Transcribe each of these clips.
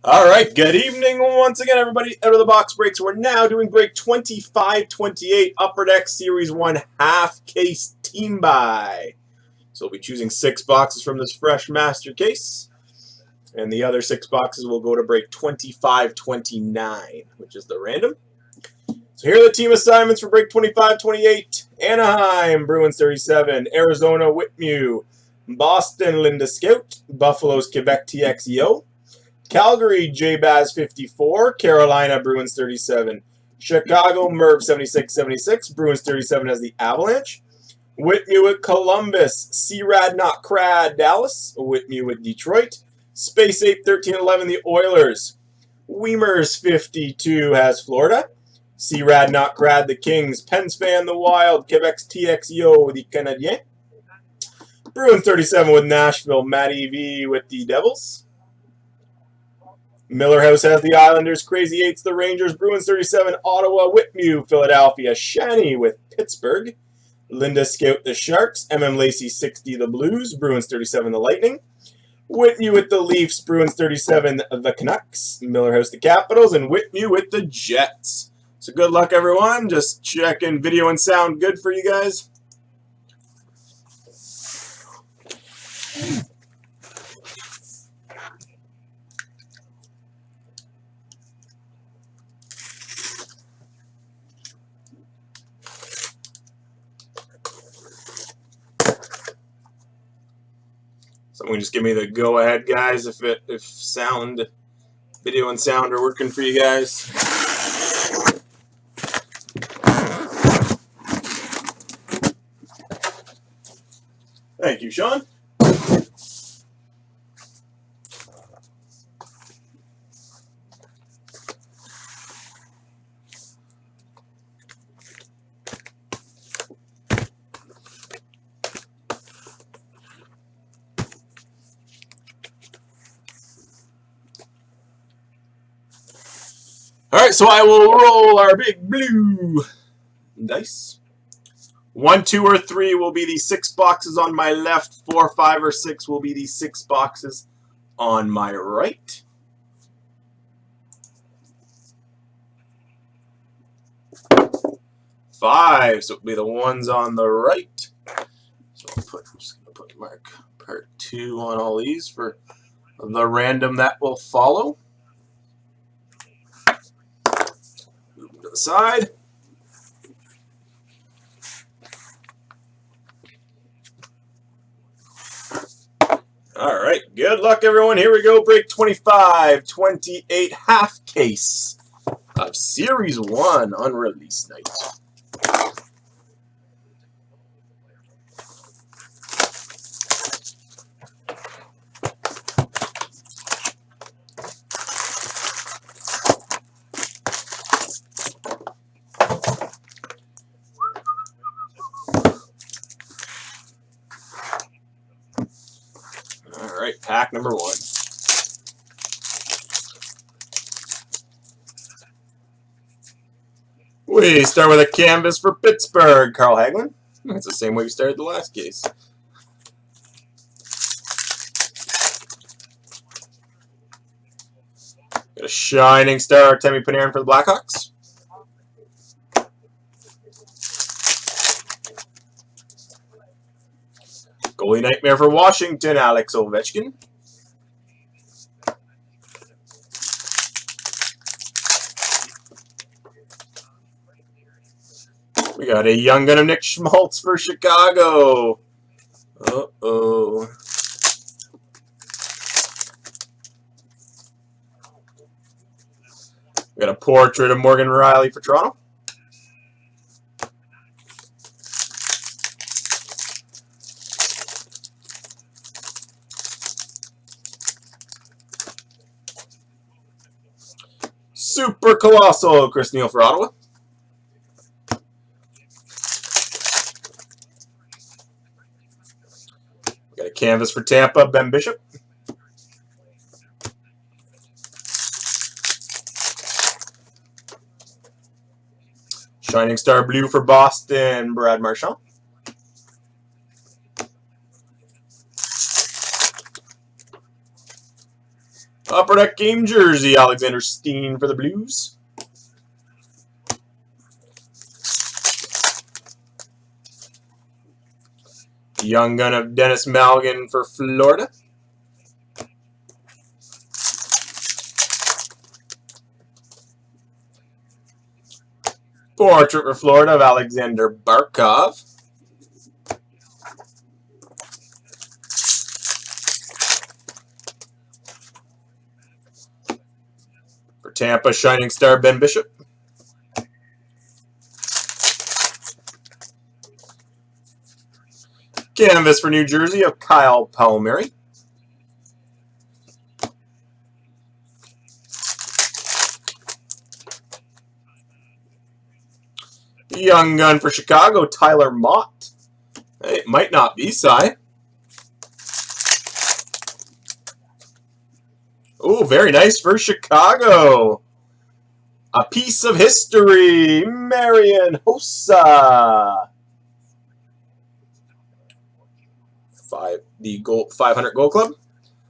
All right, good evening once again, everybody. Out of the box breaks. We're now doing break 2528 Upper Deck Series 1 half case team buy. So we'll be choosing 6 boxes from this fresh master case. And the other 6 boxes will go to break 2529, which is the random. So here are the team assignments for break 2528. Anaheim, Bruins 37. Arizona, Whitmew. Boston, Linda Scout. Buffalo's Quebec TXEO. Calgary, J-Baz 54, Carolina, Bruins 37. Chicago, Merv 7676, Bruins 37 as the Avalanche. Whitmew at Columbus, C-Rad Not Crad, Dallas. Whitmew at Detroit. Space Ape 1311, the Oilers. Weimers 52 has Florida. C-Rad Not Crad, the Kings. Penspan, the Wild. Quebec's TXEO, the Canadiens. Bruins 37 with Nashville. Matty V with the Devils. Miller House has the Islanders, Crazy Eights, the Rangers, Bruins 37, Ottawa, Whitmew, Philadelphia, Shani with Pittsburgh, Linda Scout, the Sharks, Lacey 60, the Blues, Bruins 37, the Lightning, Whitmew with the Leafs, Bruins 37, the Canucks, Miller House, the Capitals, and Whitmew with the Jets. So good luck, everyone. Just checking video and sound good for you guys. Someone just give me the go ahead, guys, if video and sound are working for you guys. Thank you, Sean. All right, so I will roll our big blue dice. 1, 2, or 3 will be the 6 boxes on my left. 4, 5, or 6 will be the 6 boxes on my right. Five, so it'll be the ones on the right. So I'm just going to put mark part 2 on all these for the random that will follow. Move them to the side. All right, good luck, everyone. Here we go. Break 2528 half case of Series 1 on release night. All right, pack number 1. We start with a canvas for Pittsburgh, Carl Hagelin. That's the same way we started the last case. Got a Shining Star, Artemi Panarin for the Blackhawks. Goalie Nightmare for Washington, Alex Ovechkin. We got a Young Gun of Nick Schmaltz for Chicago. Uh-oh. We got a portrait of Morgan Riley for Toronto. Super Colossal, Chris Neal for Ottawa. We got a canvas for Tampa, Ben Bishop. Shining Star Blue for Boston, Brad Marchand. Upper Deck game jersey, Alexander Steen for the Blues. Young gun of Dennis Malgin for Florida. Portrait for Florida of Alexander Barkov. For Tampa, Shining Star Ben Bishop. Canvas for New Jersey of Kyle Palmieri. Young gun for Chicago, Tyler Mott. It might not be Cy. Oh, very nice for Chicago. A piece of history, Marian Hossa. The 500 Goal Club.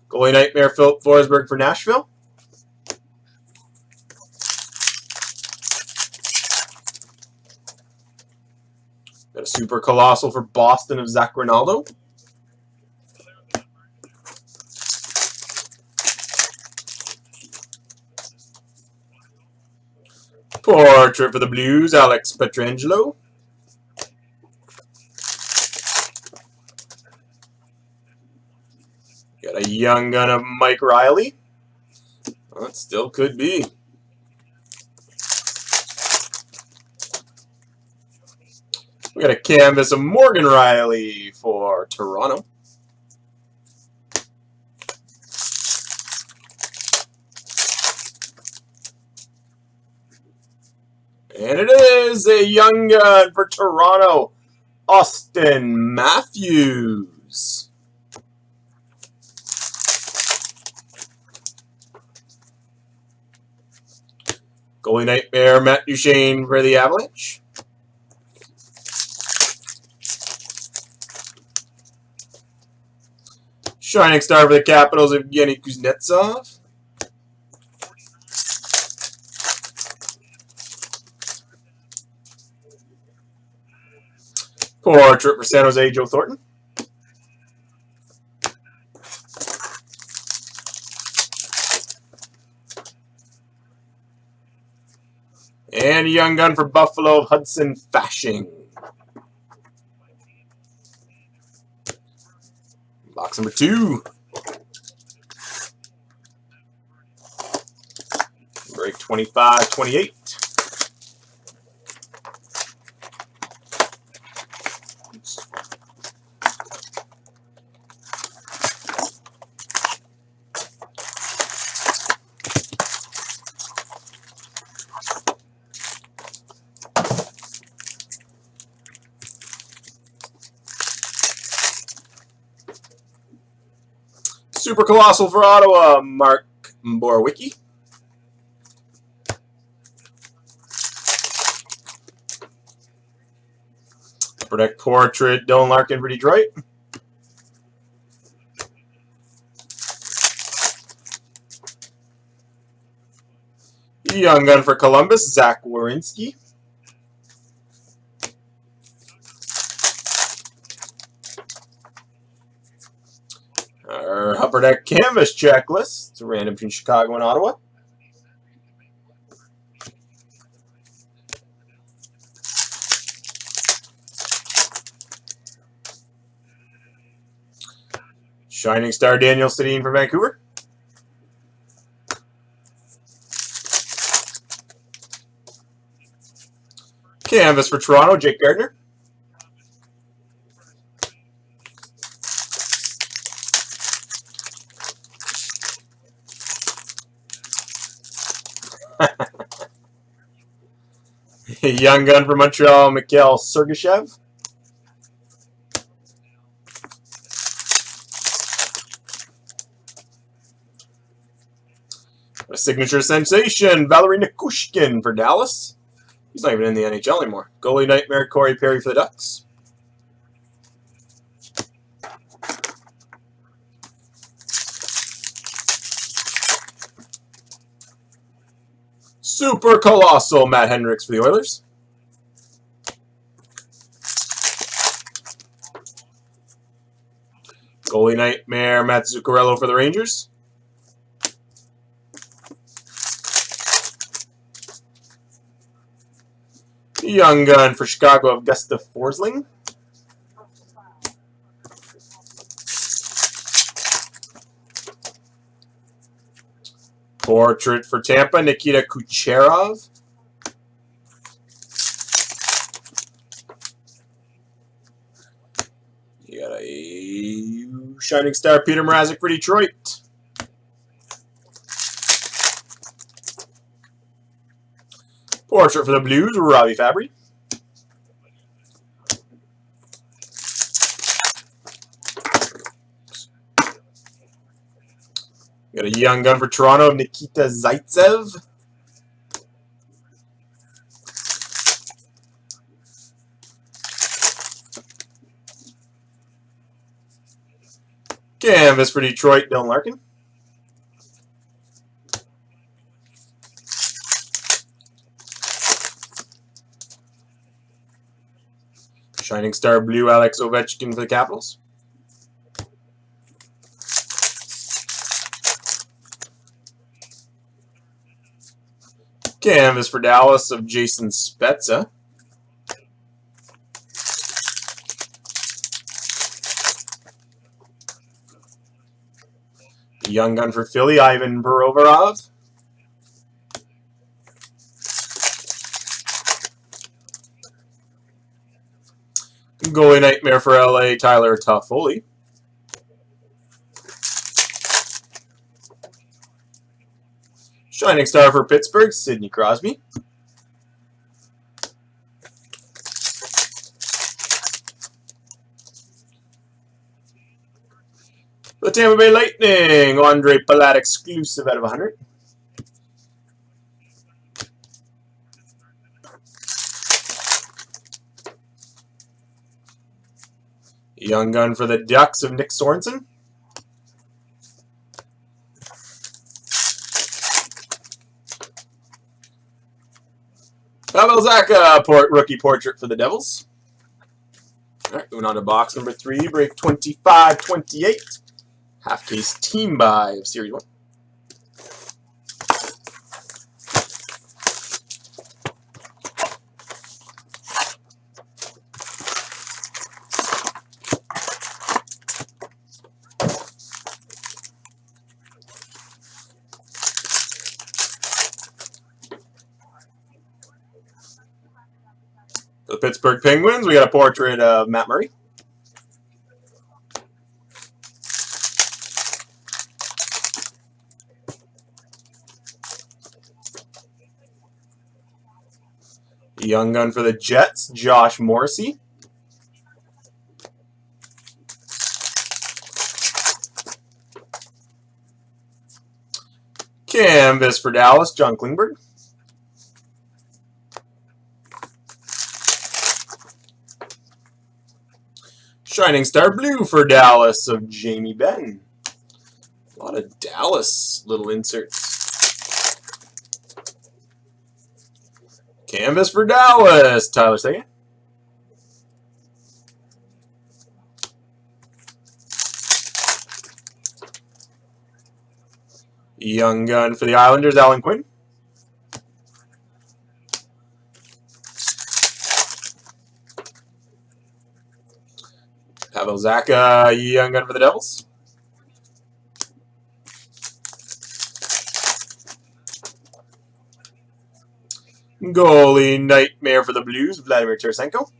Goalie Nightmare Philip Forsberg for Nashville. Got a Super Colossal for Boston of Zach Rinaldo. Portrait for the Blues, Alex Pietrangelo. Got a young gun of Mike Riley. Well, it still could be. We got a canvas of Morgan Riley for Toronto. And it is a young gun for Toronto, Austin Matthews. Goalie Nightmare Matt Duchene for the Avalanche. Shining Star for the Capitals of Evgeny Kuznetsov. Portrait for San Jose, Joe Thornton. And a young gun for Buffalo of Hudson Fasching. Box number 2. Break 25-28. Super Colossal for Ottawa, Mark Borwicki. Upper Deck Portrait, Dylan Larkin for Detroit. Young gun for Columbus, Zach Werenski. Our Upper Deck Canvas checklist. It's a random between Chicago and Ottawa. Shining Star Daniel Sedin for Vancouver. Canvas for Toronto, Jake Gardner. Young gun for Montreal, Mikhail Sergachev. A signature sensation, Valerie Nikushkin for Dallas. He's not even in the NHL anymore. Goalie Nightmare, Corey Perry for the Ducks. Super Colossal Matt Hendricks for the Oilers. Goalie Nightmare Matt Zuccarello for the Rangers. Young Gun for Chicago of Gustav Forsling. Portrait for Tampa, Nikita Kucherov. You got a Shining Star Peter Mrazek for Detroit. Portrait for the Blues, Robbie Fabry. Got a Young Gun for Toronto of Nikita Zaitsev. Canvas for Detroit, Dylan Larkin. Shining Star Blue, Alex Ovechkin for the Capitals. Canvas for Dallas of Jason Spezza. Young Gun for Philly, Ivan Provorov. Goalie Nightmare for LA, Tyler Toffoli. Shining Star for Pittsburgh, Sidney Crosby. The Tampa Bay Lightning, Andre Palat exclusive out of 100. Young Gun for the Ducks of Nick Sorensen. Pavel Zacha, rookie portrait for the Devils. All right, moving on to box number 3, break 25-28. Half case team buy of Series 1. For the Pittsburgh Penguins, we got a portrait of Matt Murray. Young Gun for the Jets, Josh Morrissey. Canvas for Dallas, John Klingberg. Shining Star Blue for Dallas of Jamie Benn. A lot of Dallas little inserts. Canvas for Dallas, Tyler Seguin. Young Gun for the Islanders, Alan Quinn. Pavel Zacha, Young Gun for the Devils. Goalie Nightmare for the Blues, Vladimir Tarasenko.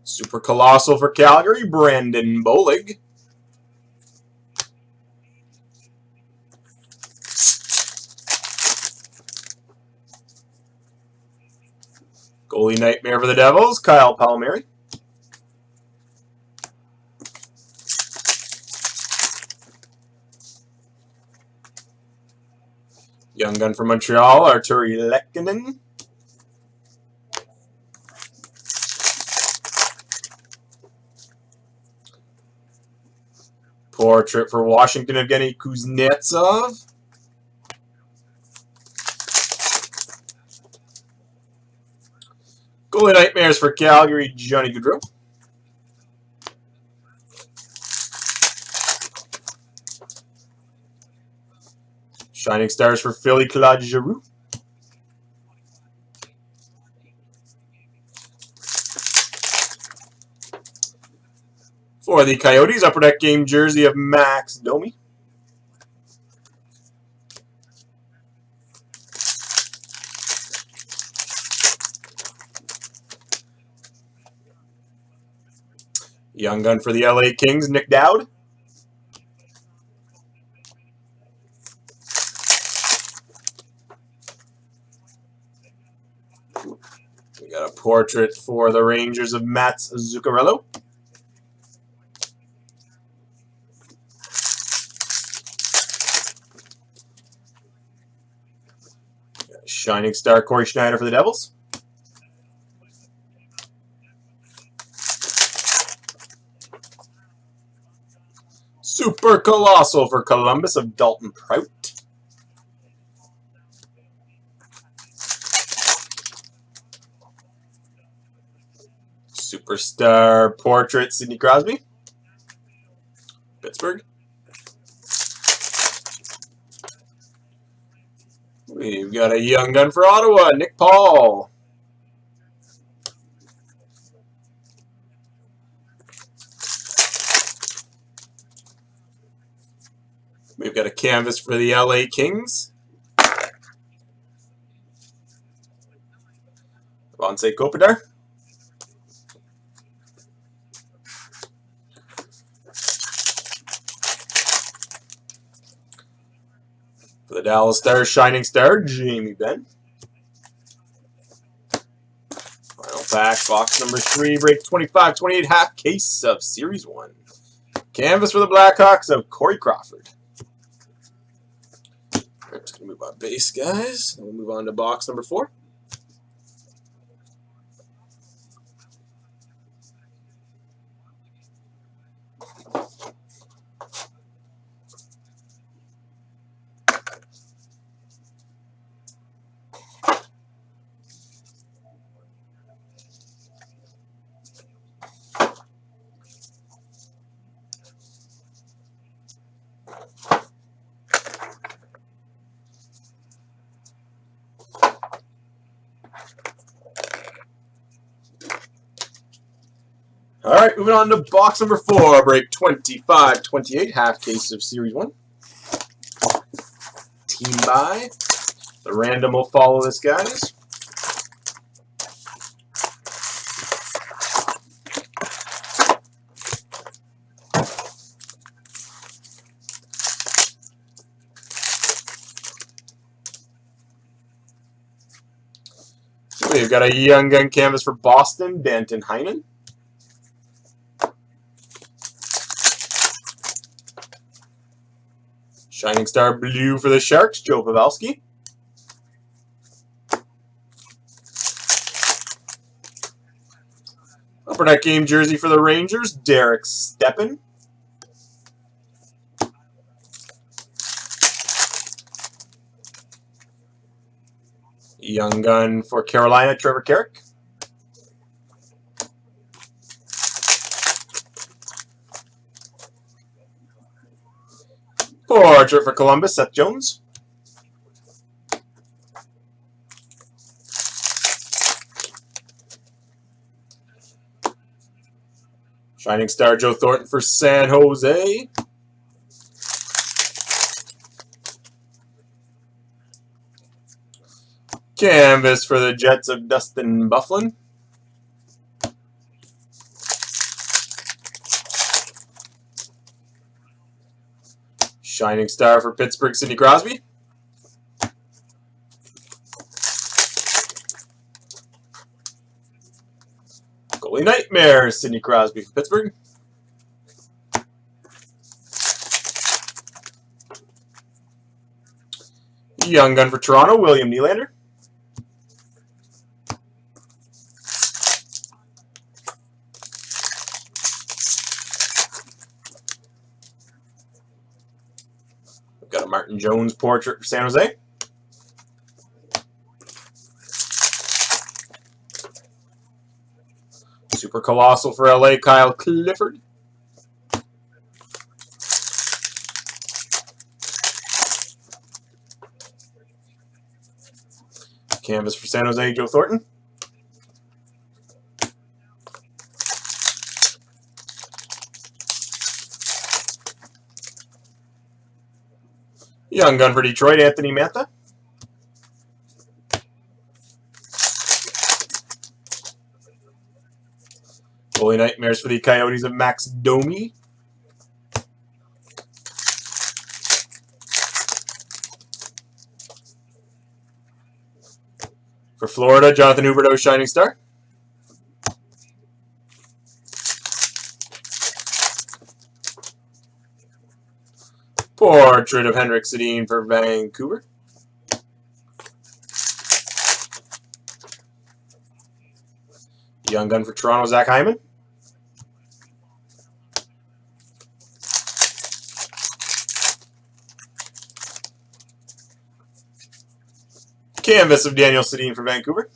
Super Colossal for Calgary, Brandon Bolig. Goalie Nightmare for the Devils, Kyle Palmieri. Young Gun for Montreal, Arturi Lehkonen. Portrait for Washington, Evgeny Kuznetsov. Goalie Nightmares for Calgary, Johnny Gaudreau. Shining Stars for Philly, Claude Giroux. For the Coyotes, Upper Deck game jersey of Max Domi. Young gun for the LA Kings, Nick Dowd. We got a portrait for the Rangers of Mats Zuccarello. Shining Star Corey Schneider for the Devils. Super Colossal for Columbus of Dalton Prout. Superstar Portrait Sidney Crosby. Pittsburgh. We've got a young gun for Ottawa, Nick Paul. We've got a canvas for the LA Kings. Vontae Kopitar. For the Dallas Stars, Shining Star, Jamie Benn. Final pack, box number 3, break 25-28, half case of Series 1. Canvas for the Blackhawks of Corey Crawford. I'm just going to move on base, guys. We'll move on to box number 4. All right, moving on to box number 4, break 25-28, half case of Series 1. Team buy. The random will follow this, guys. We've got a young gun canvas for Boston, Danton Heinen. Shining Star Blue for the Sharks, Joe Pavelski. Upper Deck game jersey for the Rangers, Derek Stepan. Young gun for Carolina, Trevor Carrick. Portrait for Columbus, Seth Jones. Shining Star Joe Thornton for San Jose. Canvas for the Jets of Dustin Byfuglien. Shining Star for Pittsburgh, Sidney Crosby. Goalie Nightmare, Sidney Crosby for Pittsburgh. Young gun for Toronto, William Nylander. Martin Jones portrait for San Jose. Super Colossal for LA, Kyle Clifford. Canvas for San Jose, Joe Thornton. Young gun for Detroit, Anthony Mantha. Goalie Nightmares for the Coyotes of Max Domi. For Florida, Jonathan Huberdeau, Shining Star. Portrait of Henrik Sedin for Vancouver. Young gun for Toronto, Zach Hyman. Canvas of Daniel Sedin for Vancouver.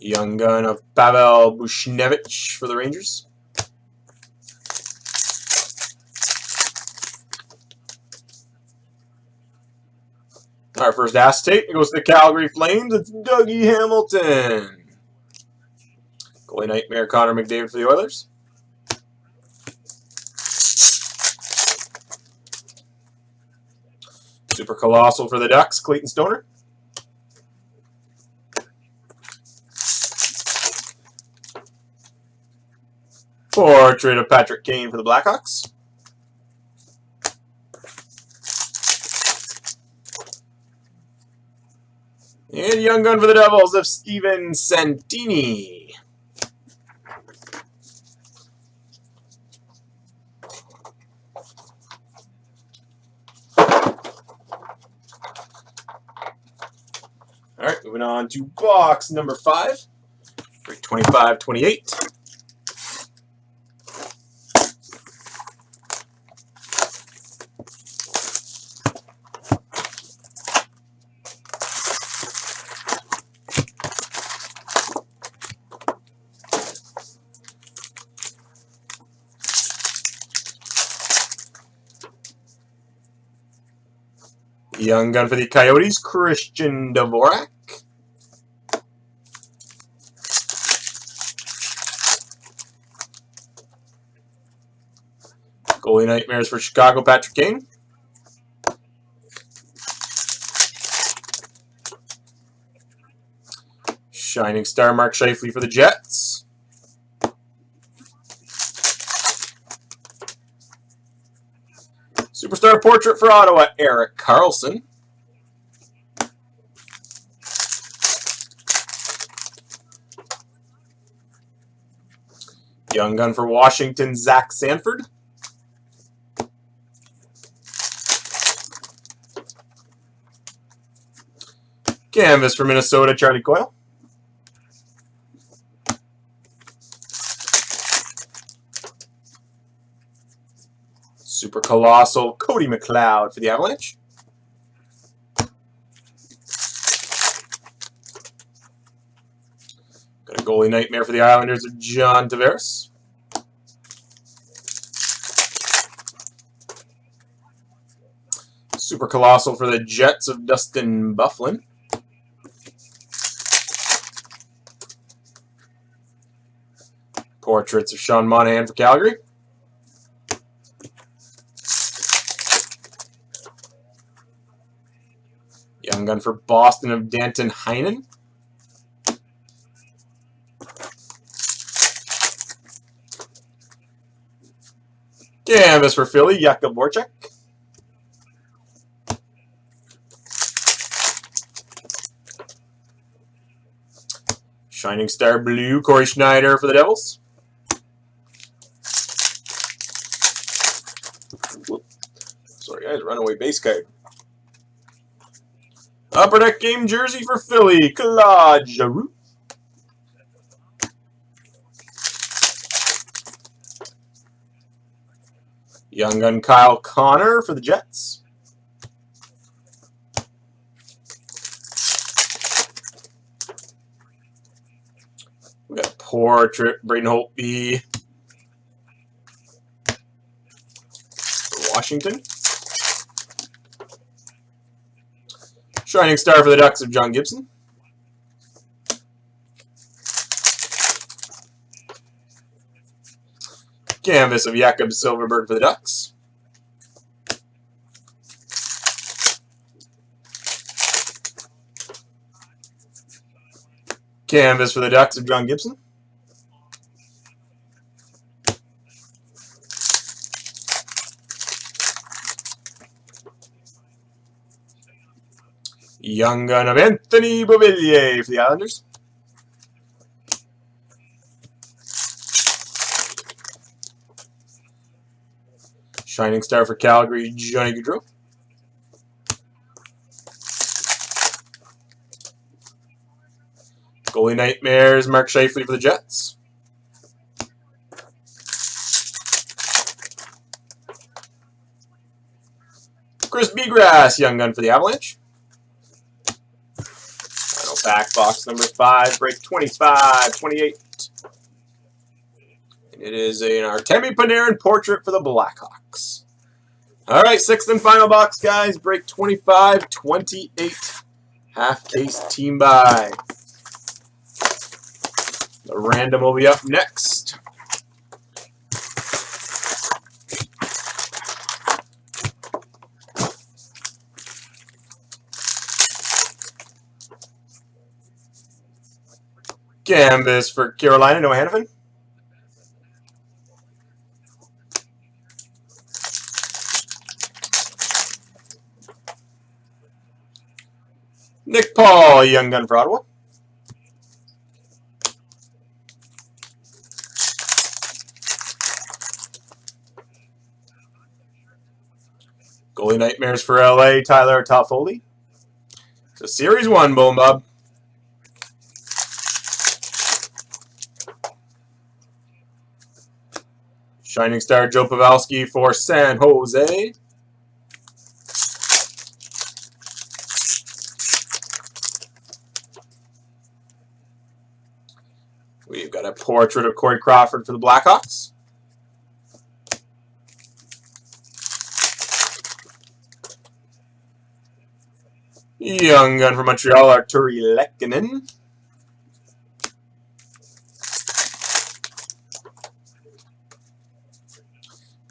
Young gun of Pavel Buchnevich for the Rangers. Our first acetate goes to the Calgary Flames. It's Dougie Hamilton. Goalie Nightmare Connor McDavid for the Oilers. Super Colossal for the Ducks, Clayton Stoner. Portrait of Patrick Kane for the Blackhawks. And Young gun for the Devils of Steven Santini. All right, moving on to box number 5. Break 25-28. Young gun for the Coyotes, Christian Dvorak. Goalie Nightmares for Chicago, Patrick Kane. Shining Star, Mark Scheifele for the Jets. Superstar Portrait for Ottawa, Erik Karlsson. Young gun for Washington, Zach Sanford. Canvas for Minnesota, Charlie Coyle. Super Colossal, Cody McLeod for the Avalanche. Got a Goalie Nightmare for the Islanders of John Tavares. Super Colossal for the Jets of Dustin Byfuglien. Portraits of Sean Monahan for Calgary. Young gun for Boston of Danton Heinen. Canvas for Philly, Jakub Voracek. Shining Star Blue, Corey Schneider for the Devils. Sorry guys, runaway base card. Upper Deck game jersey for Philly, Claude Giroux. Young gun Kyle Connor for the Jets. We got a portrait, Braden Holtby for Washington. Shining Star for the Ducks of John Gibson. Canvas of Jakob Silverberg for the Ducks. Canvas for the Ducks of John Gibson. Young gun of Anthony Beauvillier for the Islanders. Shining Star for Calgary, Johnny Gaudreau. Goalie Nightmares, Mark Scheifele for the Jets. Chris Biegrass, Young gun for the Avalanche. Final back box number 5, break 25-28. And it is an Artemi Panarin portrait for the Blackhawks. All right, 6th and final box, guys. Break 25-28. Half case team buy. The random will be up next. Canvas for Carolina, Noah Hanifin. Nick Paul, Young gun for Ottawa. Goalie Nightmares for LA, Tyler Toffoli. So Series 1, Boom Bob. Shining Star Joe Pavelski for San Jose. We've got a portrait of Corey Crawford for the Blackhawks. Young gun for Montreal, Arturi Lehkonen.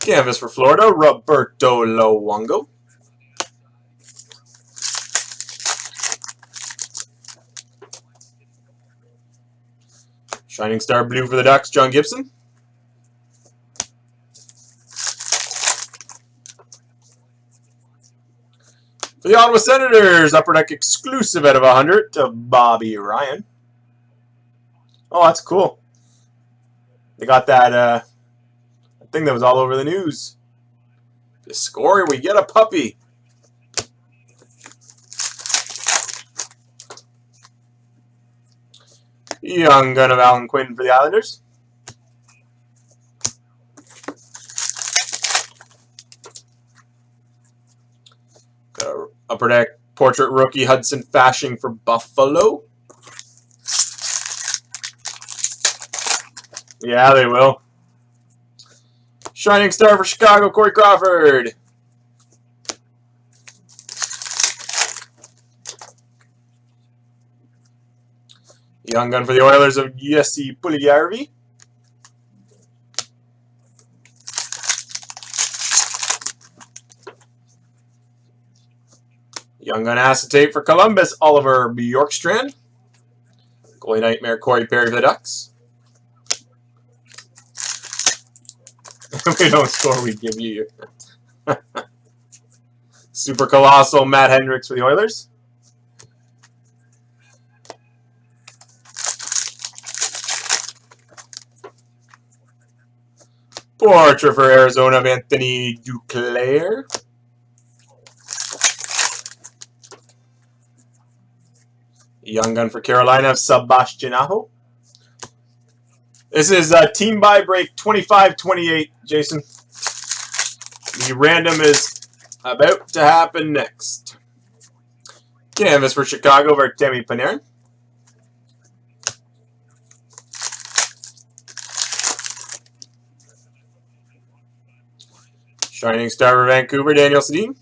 Canvas for Florida, Roberto Luongo. Shining Star Blue for the Ducks, John Gibson. For the Ottawa Senators, Upper Deck exclusive out of 100 to Bobby Ryan. Oh, that's cool. They got that thing that was all over the news. The score, we get a puppy. Young gun of Alan Quinn for the Islanders. Got a Upper Deck portrait rookie Hudson Fasching for Buffalo. Yeah, they will. Shining Star for Chicago, Corey Crawford. Young gun for the Oilers of Jesse Puljujärvi. Young gun acetate for Columbus, Oliver Bjorkstrand. Goalie Nightmare, Corey Perry for the Ducks. We don't score, we give you your Super Colossal Matt Hendricks for the Oilers. Portrait for Arizona of Anthony Duclair. Young gun for Carolina of Sebastian Aho. This is team buy break 25-28, Jason. The random is about to happen next. Canvas for Chicago for Artemi Panarin. Shining Star for Vancouver, Daniel Sedin.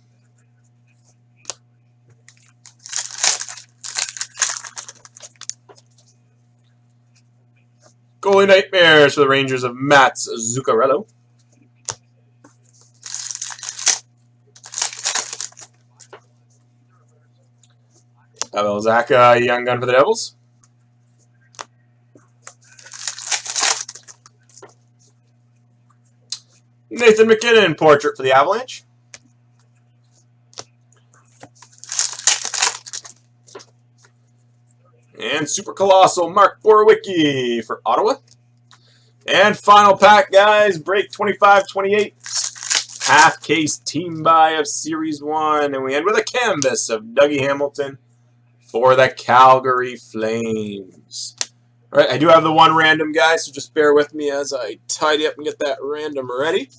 Goalie Nightmares for the Rangers of Mats Zuccarello. Pavel Zacha, Young Gun for the Devils. Nathan McKinnon, Portrait for the Avalanche. And Super Colossal, Mark Borowicki for Ottawa. And final pack, guys, break 25-28. Half case team buy of Series 1. And we end with a canvas of Dougie Hamilton for the Calgary Flames. All right, I do have the one random, guys, so just bear with me as I tidy up and get that random ready.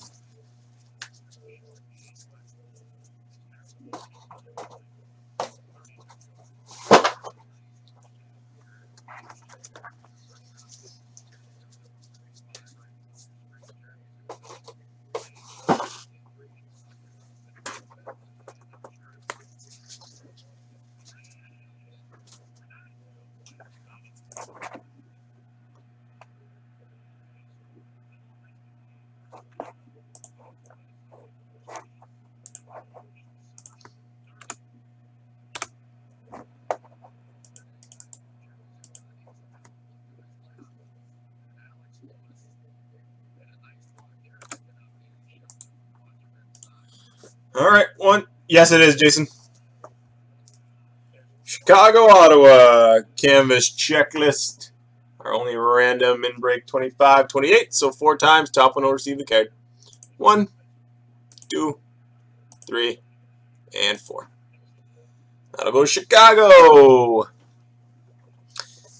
All right, one. Yes, it is, Jason. Chicago, Ottawa, canvas checklist. Our only random in break 25-28. So 4 times, top one will receive the card. 1, 2, 3, and 4. That'll go Chicago.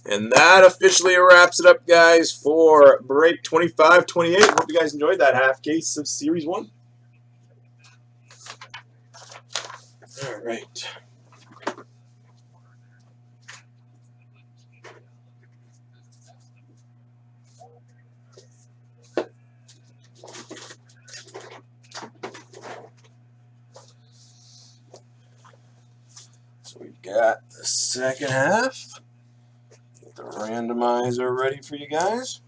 And that officially wraps it up, guys, for break 25-28. Hope you guys enjoyed that half case of Series 1. All right. So we've got the second half. Get the randomizer ready for you guys.